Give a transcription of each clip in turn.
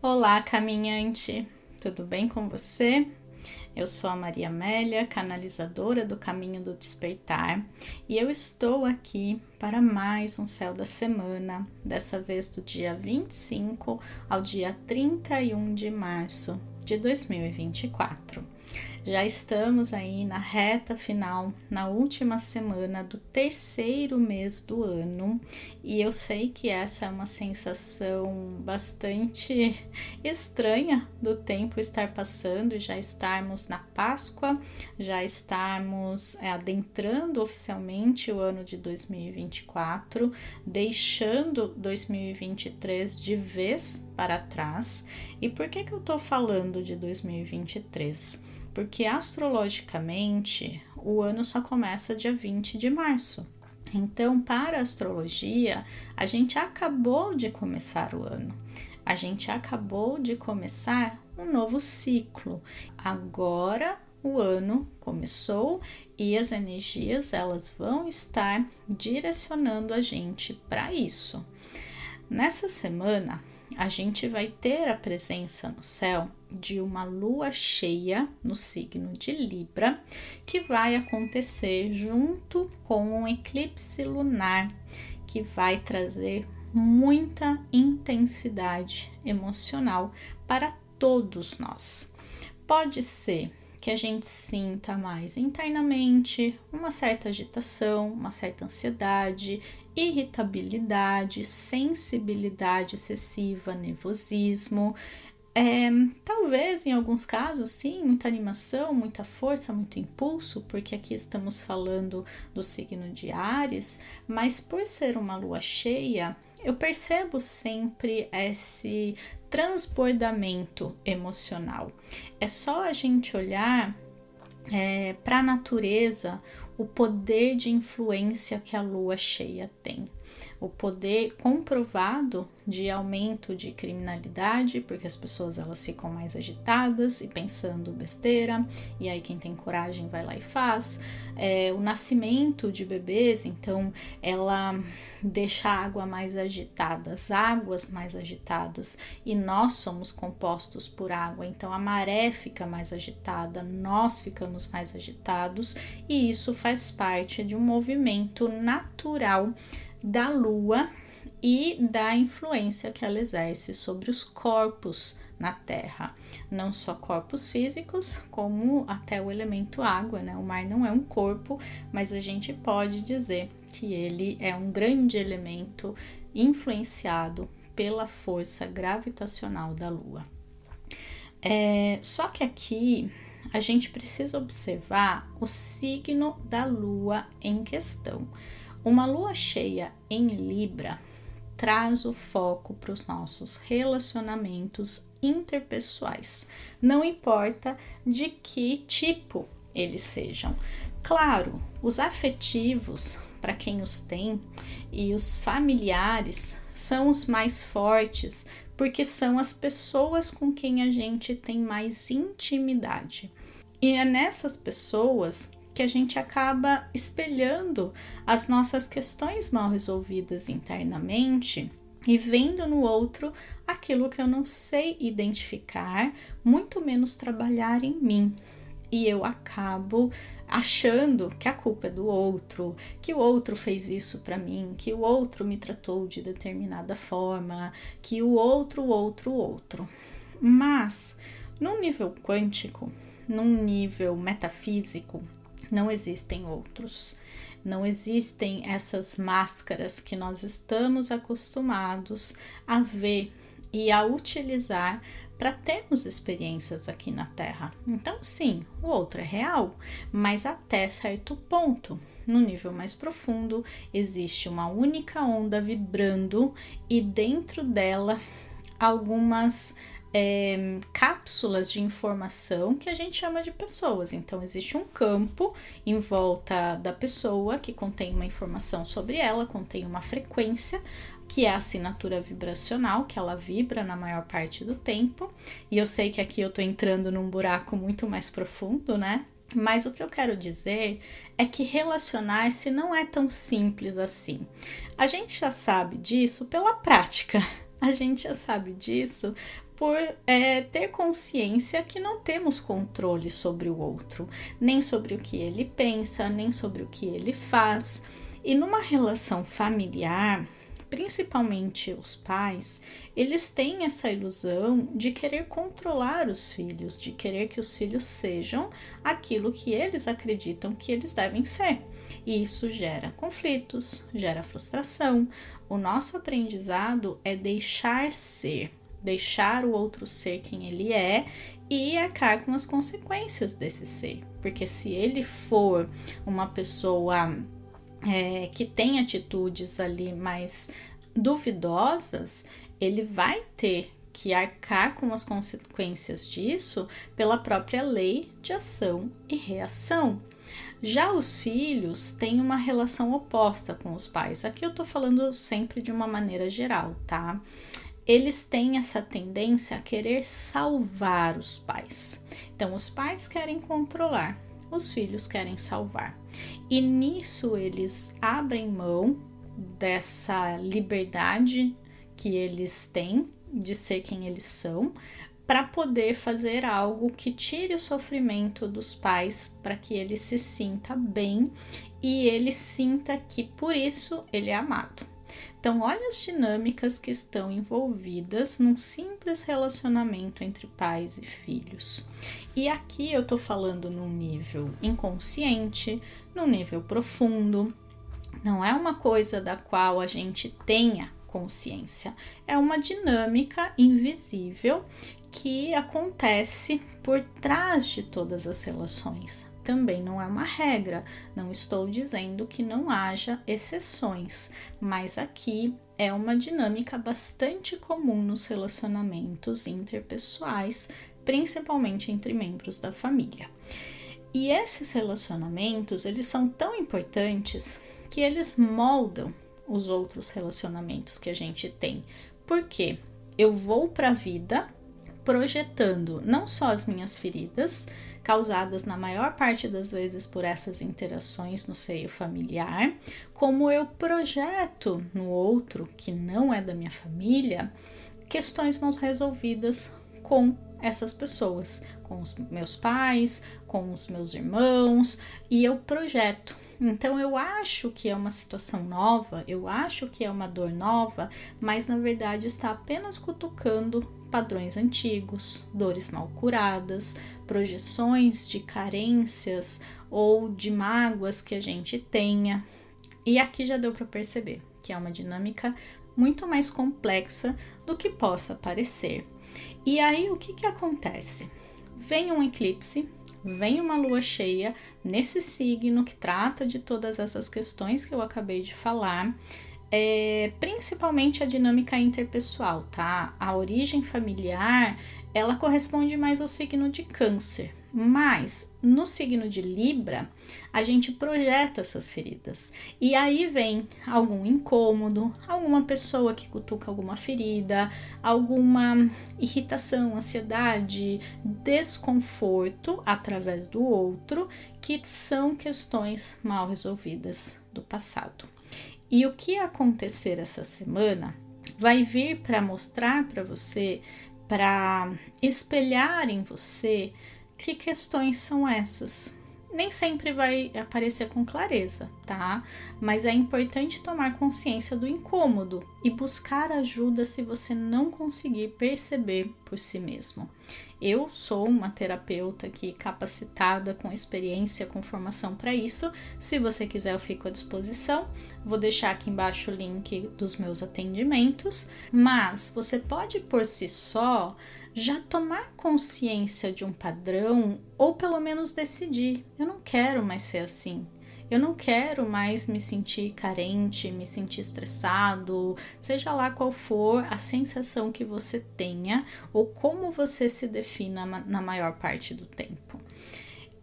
Olá, caminhante! Tudo bem com você? Eu sou a Maria Amélia, canalizadora do Caminho do Despertar, e eu estou aqui para mais um Céu da Semana, dessa vez do dia 25 ao dia 31 de março de 2024. Já estamos aí na reta final, na última semana do terceiro mês do ano, e eu sei que essa é uma sensação bastante estranha do tempo estar passando e já estarmos na Páscoa, já estarmos adentrando oficialmente o ano de 2024, deixando 2023 de vez para trás. E por que eu tô falando de 2023? Porque astrologicamente o ano só começa dia 20 de março. Então, para a astrologia, a gente acabou de começar o ano, a gente acabou de começar um novo ciclo. Agora o ano começou e as energias elas vão estar direcionando a gente para isso. Nessa semana, a gente vai ter a presença no céu de uma lua cheia no signo de Libra, que vai acontecer junto com um eclipse lunar, que vai trazer muita intensidade emocional para todos nós. Pode ser que a gente sinta mais internamente uma certa agitação, uma certa ansiedade, irritabilidade, sensibilidade excessiva, nervosismo. Talvez em alguns casos sim, muita animação, muita força, muito impulso, porque aqui estamos falando do signo de Áries, mas por ser uma lua cheia, eu percebo sempre esse transbordamento emocional. É só a gente olhar para a natureza, o poder de influência que a lua cheia tem. O poder comprovado de aumento de criminalidade, porque as pessoas elas ficam mais agitadas e pensando besteira, e aí quem tem coragem vai lá e faz. O nascimento de bebês, então ela deixa a água mais agitada, as águas mais agitadas, e nós somos compostos por água, então a maré fica mais agitada, nós ficamos mais agitados, e isso faz parte de um movimento natural da lua e da influência que ela exerce sobre os corpos na Terra, não só corpos físicos, como até o elemento água, né? O mar não é um corpo, mas a gente pode dizer que ele é um grande elemento influenciado pela força gravitacional da lua. Só que aqui a gente precisa observar o signo da lua em questão. Uma lua cheia em Libra traz o foco para os nossos relacionamentos interpessoais, não importa de que tipo eles sejam. Claro, os afetivos, para quem os tem, e os familiares são os mais fortes, porque são as pessoas com quem a gente tem mais intimidade. E é nessas pessoas que a gente acaba espelhando as nossas questões mal resolvidas internamente e vendo no outro aquilo que eu não sei identificar, muito menos trabalhar em mim. E eu acabo achando que a culpa é do outro, que o outro fez isso para mim, que o outro me tratou de determinada forma, que o outro. Mas, num nível quântico, num nível metafísico, não existem outros, não existem essas máscaras que nós estamos acostumados a ver e a utilizar para termos experiências aqui na Terra. Então sim, o outro é real, mas até certo ponto. No nível mais profundo existe uma única onda vibrando e dentro dela algumas cápsulas de informação que a gente chama de pessoas. Então existe um campo em volta da pessoa que contém uma informação sobre ela, contém uma frequência, que é a assinatura vibracional, que ela vibra na maior parte do tempo. E eu sei que aqui eu tô entrando num buraco muito mais profundo, né? Mas o que eu quero dizer é que relacionar-se não é tão simples assim. A gente já sabe disso pela prática. A gente já sabe disso por ter consciência que não temos controle sobre o outro, nem sobre o que ele pensa, nem sobre o que ele faz. E numa relação familiar, principalmente os pais, eles têm essa ilusão de querer controlar os filhos, de querer que os filhos sejam aquilo que eles acreditam que eles devem ser. E isso gera conflitos, gera frustração. O nosso aprendizado é deixar ser, deixar o outro ser quem ele é e arcar com as consequências desse ser. Porque se ele for uma pessoa que tem atitudes ali mais duvidosas, ele vai ter que arcar com as consequências disso pela própria lei de ação e reação. Já os filhos têm uma relação oposta com os pais. Aqui eu tô falando sempre de uma maneira geral, tá? Eles têm essa tendência a querer salvar os pais. Então, os pais querem controlar, os filhos querem salvar. E nisso eles abrem mão dessa liberdade que eles têm de ser quem eles são, para poder fazer algo que tire o sofrimento dos pais, para que ele se sinta bem e ele sinta que por isso ele é amado. Então, olha as dinâmicas que estão envolvidas num simples relacionamento entre pais e filhos. E aqui eu tô falando num nível inconsciente, num nível profundo. Não é uma coisa da qual a gente tenha consciência, é uma dinâmica invisível que acontece por trás de todas as relações. Também não é uma regra, não estou dizendo que não haja exceções, mas aqui é uma dinâmica bastante comum nos relacionamentos interpessoais, principalmente entre membros da família. E esses relacionamentos, eles são tão importantes que eles moldam os outros relacionamentos que a gente tem. Porque eu vou para a vida projetando não só as minhas feridas, causadas na maior parte das vezes por essas interações no seio familiar, como eu projeto no outro, que não é da minha família, questões mal resolvidas com essas pessoas, com os meus pais, com os meus irmãos, e eu projeto. Então eu acho que é uma situação nova, eu acho que é uma dor nova, mas na verdade está apenas cutucando padrões antigos, dores mal curadas, projeções de carências ou de mágoas que a gente tenha. E aqui já deu para perceber que é uma dinâmica muito mais complexa do que possa parecer. E aí o que acontece? Vem um eclipse, vem uma lua cheia nesse signo que trata de todas essas questões que eu acabei de falar, principalmente a dinâmica interpessoal, tá? A origem familiar, ela corresponde mais ao signo de Câncer, mas no signo de Libra, a gente projeta essas feridas. E aí vem algum incômodo, alguma pessoa que cutuca alguma ferida, alguma irritação, ansiedade, desconforto através do outro, que são questões mal resolvidas do passado. E o que acontecer essa semana vai vir para mostrar para você, para espelhar em você que questões são essas. Nem sempre vai aparecer com clareza, tá? Mas é importante tomar consciência do incômodo e buscar ajuda se você não conseguir perceber por si mesmo. Eu sou uma terapeuta aqui capacitada, com experiência, com formação para isso. Se você quiser, eu fico à disposição. Vou deixar aqui embaixo o link dos meus atendimentos. Mas você pode, por si só, já tomar consciência de um padrão ou pelo menos decidir: eu não quero mais ser assim. Eu não quero mais me sentir carente, me sentir estressado, seja lá qual for a sensação que você tenha ou como você se defina na maior parte do tempo.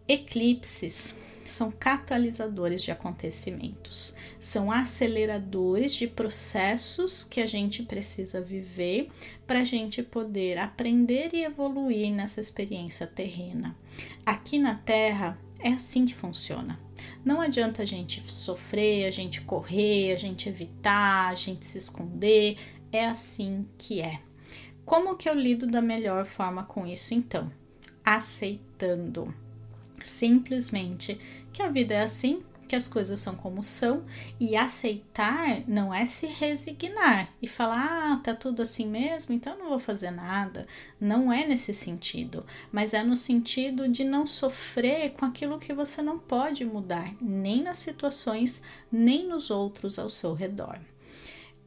Eclipses são catalisadores de acontecimentos, são aceleradores de processos que a gente precisa viver para a gente poder aprender e evoluir nessa experiência terrena. Aqui na Terra é assim que funciona. Não adianta a gente sofrer, a gente correr, a gente evitar, a gente se esconder. É assim que é. Como que eu lido da melhor forma com isso então? Aceitando simplesmente que a vida é assim, que as coisas são como são, e aceitar não é se resignar e falar, tá tudo assim mesmo, então eu não vou fazer nada. Não é nesse sentido, mas é no sentido de não sofrer com aquilo que você não pode mudar, nem nas situações, nem nos outros ao seu redor.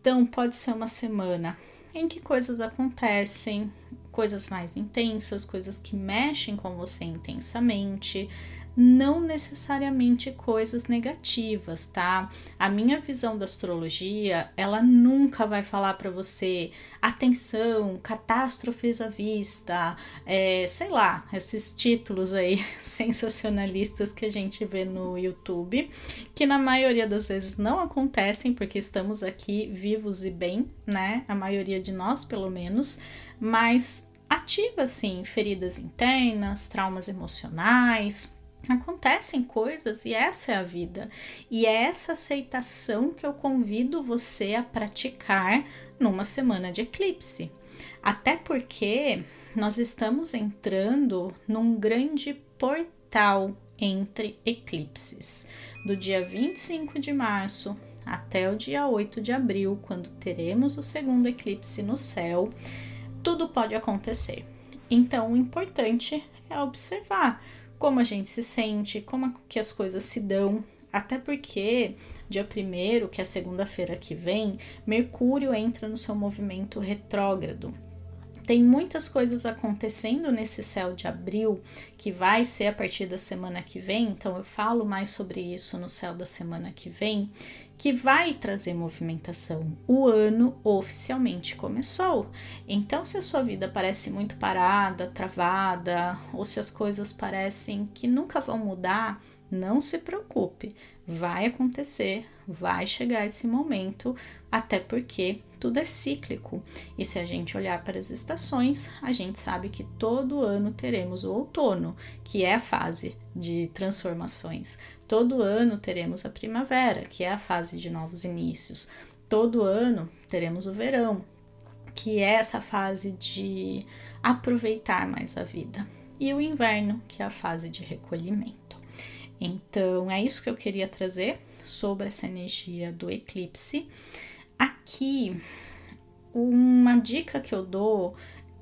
Então, pode ser uma semana em que coisas acontecem, coisas mais intensas, coisas que mexem com você intensamente, não necessariamente coisas negativas, tá? A minha visão da astrologia, ela nunca vai falar para você, atenção, catástrofes à vista, sei lá, esses títulos aí sensacionalistas que a gente vê no YouTube, que na maioria das vezes não acontecem, porque estamos aqui vivos e bem, né? A maioria de nós, pelo menos, mas ativa, sim, feridas internas, traumas emocionais. Acontecem coisas e essa é a vida. E é essa aceitação que eu convido você a praticar numa semana de eclipse. Até porque nós estamos entrando num grande portal entre eclipses. Do dia 25 de março até o dia 8 de abril, quando teremos o segundo eclipse no céu, tudo pode acontecer. Então, o importante é observar como a gente se sente, como que as coisas se dão, até porque dia 1º, que é segunda-feira que vem, Mercúrio entra no seu movimento retrógrado. Tem muitas coisas acontecendo nesse céu de abril, que vai ser a partir da semana que vem, então eu falo mais sobre isso no céu da semana que vem, que vai trazer movimentação. O ano oficialmente começou. Então, se a sua vida parece muito parada, travada, ou se as coisas parecem que nunca vão mudar, não se preocupe, vai acontecer, vai chegar esse momento, até porque tudo é cíclico. E se a gente olhar para as estações, a gente sabe que todo ano teremos o outono, que é a fase de transformações. Todo ano teremos a primavera, que é a fase de novos inícios. Todo ano teremos o verão, que é essa fase de aproveitar mais a vida. E o inverno, que é a fase de recolhimento. Então, é isso que eu queria trazer sobre essa energia do eclipse. Aqui, uma dica que eu dou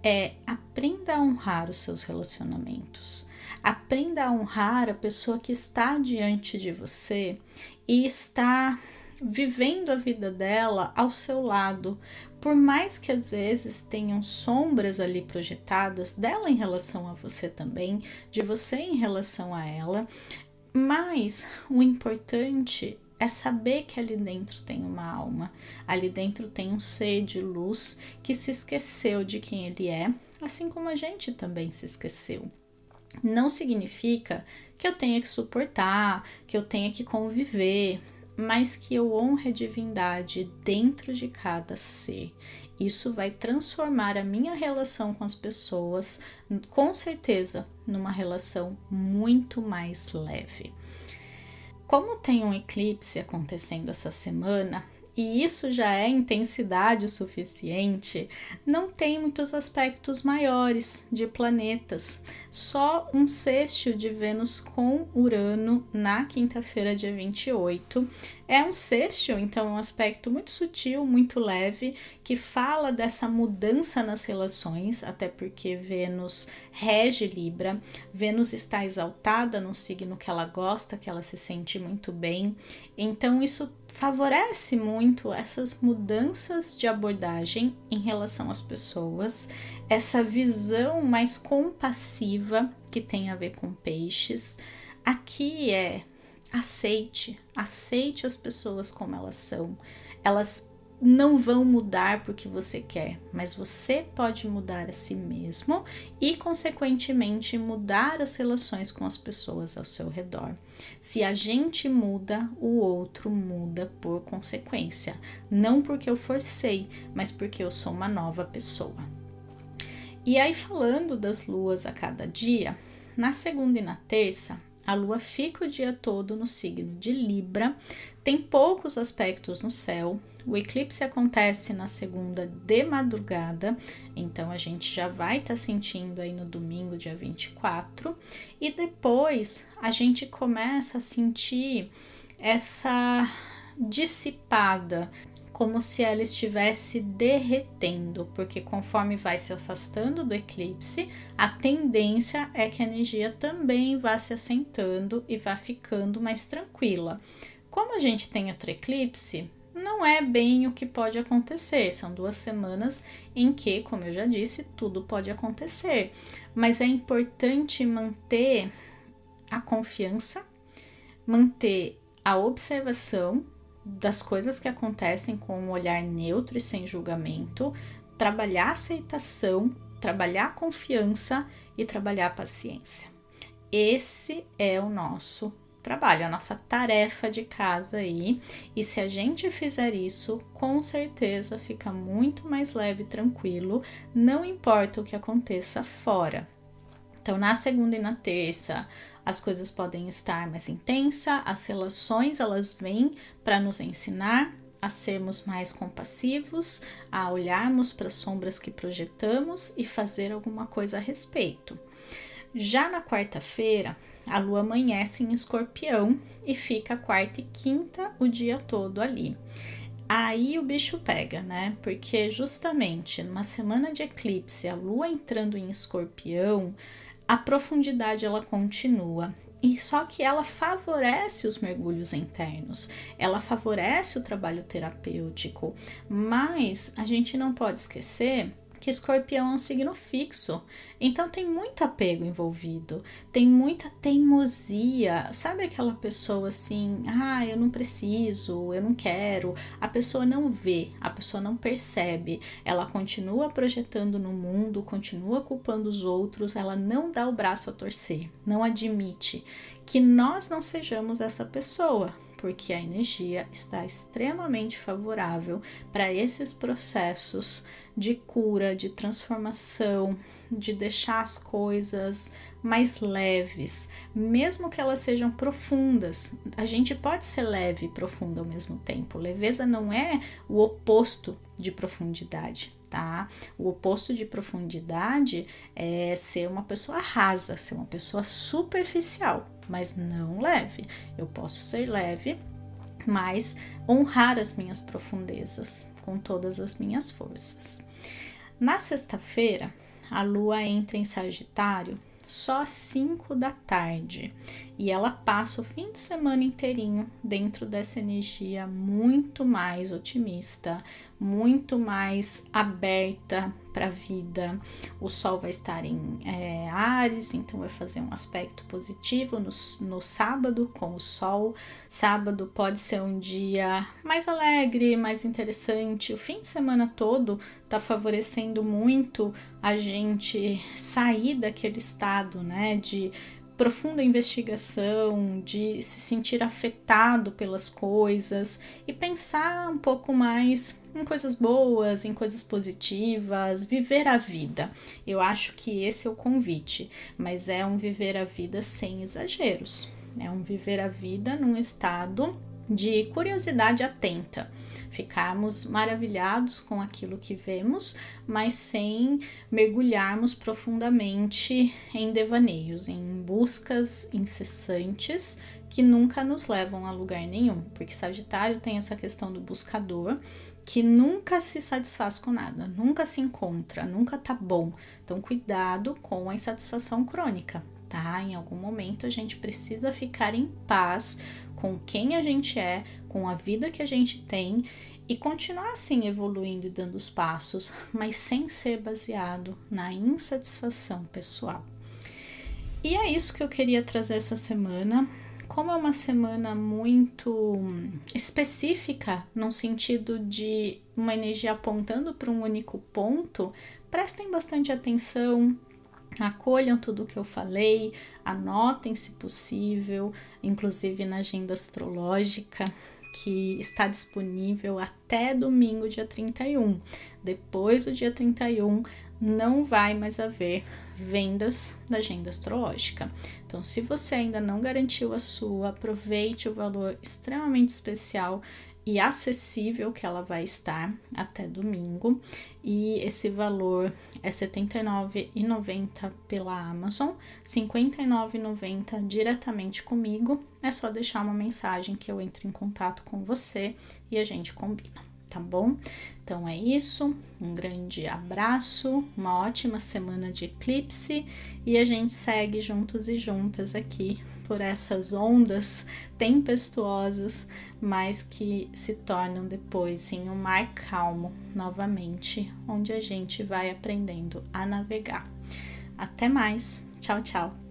é aprenda a honrar os seus relacionamentos. Aprenda a honrar a pessoa que está diante de você e está vivendo a vida dela ao seu lado. Por mais que às vezes tenham sombras ali projetadas dela em relação a você também, de você em relação a ela, mas o importante é saber que ali dentro tem uma alma, ali dentro tem um ser de luz que se esqueceu de quem ele é, assim como a gente também se esqueceu. Não significa que eu tenha que suportar, que eu tenha que conviver, mas que eu honre a divindade dentro de cada ser. Isso vai transformar a minha relação com as pessoas, com certeza, numa relação muito mais leve. Como tem um eclipse acontecendo essa semana, e isso já é intensidade o suficiente, não tem muitos aspectos maiores de planetas, só um sextil de Vênus com Urano na quinta-feira, dia 28. É um sextil, então é um aspecto muito sutil, muito leve, que fala dessa mudança nas relações, até porque Vênus rege Libra, Vênus está exaltada no signo que ela gosta, que ela se sente muito bem, então isso favorece muito essas mudanças de abordagem em relação às pessoas, essa visão mais compassiva que tem a ver com peixes. Aqui é aceite as pessoas como elas são. Elas não vão mudar porque você quer, mas você pode mudar a si mesmo e, consequentemente, mudar as relações com as pessoas ao seu redor. Se a gente muda, o outro muda por consequência. Não porque eu forcei, mas porque eu sou uma nova pessoa. E aí, falando das luas a cada dia, na segunda e na terça, a lua fica o dia todo no signo de Libra, tem poucos aspectos no céu, O eclipse acontece na segunda de madrugada, então a gente já vai estar sentindo aí no domingo, dia 24, e depois a gente começa a sentir essa dissipada, como se ela estivesse derretendo, porque conforme vai se afastando do eclipse, a tendência é que a energia também vá se assentando e vá ficando mais tranquila. Como a gente tem outro eclipse, não é bem o que pode acontecer, são 2 semanas em que, como eu já disse, tudo pode acontecer, mas é importante manter a confiança, manter a observação das coisas que acontecem com um olhar neutro e sem julgamento, trabalhar a aceitação, trabalhar a confiança e trabalhar a paciência. Esse é o nosso trabalho, a nossa tarefa de casa aí, e se a gente fizer isso, com certeza fica muito mais leve e tranquilo, não importa o que aconteça fora. Então, na segunda e na terça, as coisas podem estar mais intensas, as relações elas vêm para nos ensinar a sermos mais compassivos, a olharmos para as sombras que projetamos e fazer alguma coisa a respeito. Já na quarta-feira, a lua amanhece em Escorpião e fica quarta e quinta o dia todo ali. Aí o bicho pega, né? Porque justamente numa semana de eclipse, a lua entrando em Escorpião, a profundidade ela continua, e só que ela favorece os mergulhos internos, ela favorece o trabalho terapêutico, mas a gente não pode esquecer que Escorpião é um signo fixo, então tem muito apego envolvido, tem muita teimosia, sabe aquela pessoa assim, eu não preciso, eu não quero, a pessoa não vê, a pessoa não percebe, ela continua projetando no mundo, continua culpando os outros, ela não dá o braço a torcer, não admite que nós não sejamos essa pessoa, porque a energia está extremamente favorável para esses processos de cura, de transformação, de deixar as coisas mais leves, mesmo que elas sejam profundas. A gente pode ser leve e profunda ao mesmo tempo. Leveza não é o oposto de profundidade, tá? O oposto de profundidade é ser uma pessoa rasa, ser uma pessoa superficial, mas não leve. Eu posso ser leve, mas honrar as minhas profundezas com todas as minhas forças. Na sexta-feira, a lua entra em Sagitário só às 5 da tarde e ela passa o fim de semana inteirinho dentro dessa energia muito mais otimista, muito mais aberta para a vida. O Sol vai estar em Áries, então vai fazer um aspecto positivo no sábado com o Sol. Sábado pode ser um dia mais alegre, mais interessante. O fim de semana todo está favorecendo muito a gente sair daquele estado, né, de profunda investigação, de se sentir afetado pelas coisas e pensar um pouco mais em coisas boas, em coisas positivas, viver a vida. Eu acho que esse é o convite, mas é um viver a vida sem exageros. É um viver a vida num estado de curiosidade atenta, ficarmos maravilhados com aquilo que vemos, mas sem mergulharmos profundamente em devaneios, em buscas incessantes que nunca nos levam a lugar nenhum, porque Sagitário tem essa questão do buscador que nunca se satisfaz com nada, nunca se encontra, nunca tá bom. Então cuidado com a insatisfação crônica, tá? Em algum momento a gente precisa ficar em paz com quem a gente é, com a vida que a gente tem e continuar assim evoluindo e dando os passos, mas sem ser baseado na insatisfação pessoal. E é isso que eu queria trazer essa semana. Como é uma semana muito específica, no sentido de uma energia apontando para um único ponto, prestem bastante atenção, acolham tudo o que eu falei, anotem se possível, inclusive na agenda astrológica, que está disponível até domingo, dia 31. Depois do dia 31, não vai mais haver vendas da agenda astrológica. Então, se você ainda não garantiu a sua, aproveite o valor extremamente especial e acessível que ela vai estar até domingo. E esse valor é R$ 79,90 pela Amazon, R$ 59,90 diretamente comigo. É só deixar uma mensagem que eu entro em contato com você e a gente combina, tá bom? Então é isso, um grande abraço, uma ótima semana de eclipse e a gente segue juntos e juntas aqui por essas ondas tempestuosas, mas que se tornam depois em um mar calmo novamente, onde a gente vai aprendendo a navegar. Até mais, tchau, tchau!